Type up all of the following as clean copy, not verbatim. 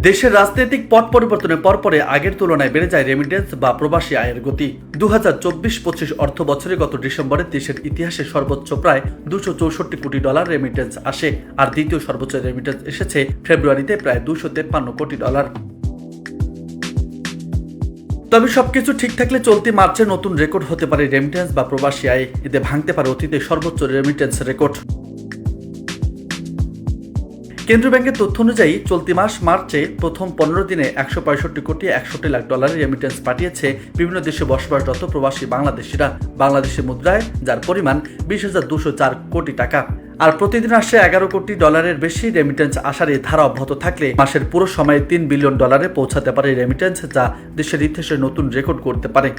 দেশের রাজনৈতিক পট পরিবর্তনের পরপরে আগের তুলনায় বেড়ে যায় রেমিটেন্স বা প্রবাসী আয়ের গতি। 2024-25 অর্থ বছরে গত ডিসেম্বরে দেশের ইতিহাসে সর্বোচ্চ প্রায় $264 কোটি রেমিটেন্স আসে, আর দ্বিতীয় সর্বোচ্চ রেমিটেন্স এসেছে ফেব্রুয়ারিতে প্রায় $253 কোটি। তবে সবকিছু ঠিক থাকলে চলতি মার্চে নতুন রেকর্ড হতে পারে রেমিটেন্স বা প্রবাসী আয়। এতে ভাঙতে পারে অতীতে সর্বোচ্চ রেমিটেন্স রেকর্ড। কেন্দ্রীয় ব্যাংকের তথ্য অনুযায়ী চলতি মাস মার্চে প্রথম 15 দিনে $165 কোটি 61 লাখ রেমিটেন্স পাঠিয়েছে বিভিন্ন দেশে বসবাসরত প্রবাসী বাংলাদেশিরা বাংলাদেশি মুদ্রায়, যার পরিমাণ 20,204 কোটি টাকা। আর প্রতিদিন আসছে $11 কোটি বেশি রেমিটেন্স আসার এই ধারা অব্যাহত থাকলে মাসের পুরো সময়ে $3 বিলিয়ন পৌঁছাতে পারে রেমিটেন্স, যা দেশের ইতিহাসে নতুন রেকর্ড করতে পারে।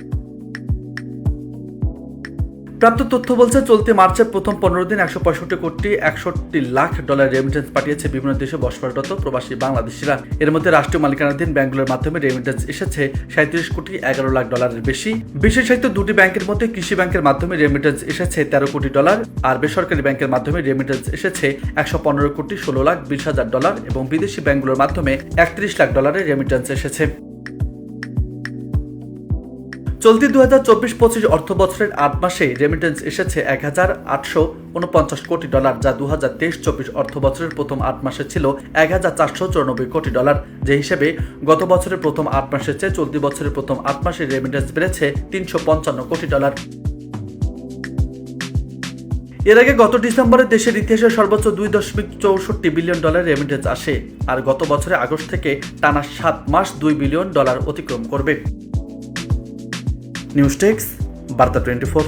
প্রাপ্ত তথ্য বলছে চলতি মার্চের প্রথম 15 দিন $165 কোটি 61 লাখ রেমিটেন্স পাঠিয়েছে বিভিন্ন দেশে বসবাসরত প্রবাসী বাংলাদেশিরা। এর মধ্যে রাষ্ট্রীয় মালিকানাধীন ব্যাংকগুলোর মাধ্যমে রেমিটেন্স এসেছে $37 কোটি 11 লাখ বেশি। বিশেষায়িত দুটি ব্যাংকের মধ্যে কৃষি ব্যাংকের মাধ্যমে রেমিটেন্স এসেছে $13 কোটি, আর বেসরকারি ব্যাংকের মাধ্যমে রেমিটেন্স এসেছে $115 কোটি 16 লাখ 20 হাজার এবং বিদেশি ব্যাংকগুলোর মাধ্যমে $31 লাখ রেমিটেন্স এসেছে। চলতি 2024-25 অর্থ বছরের 8 মাসে রেমিটেন্স এসেছে $1,849 কোটি, যা 2023-24 অর্থ বছরের প্রথম 8 মাসে ছিল $1,494 কোটি। যে হিসেবে গত বছরের প্রথম 8 মাসের চেয়ে চলতি বছরের প্রথম 8 মাসে রেমিটেন্স বেড়েছে $355 কোটি। এর আগে গত ডিসেম্বরে দেশের ইতিহাসে সর্বোচ্চ $2.64 বিলিয়ন রেমিটেন্স আসে, আর গত বছরে আগস্ট থেকে টানা 7 মাস $2 বিলিয়ন অতিক্রম করবে। নিউজ ডেস্ক, বার্তা 24।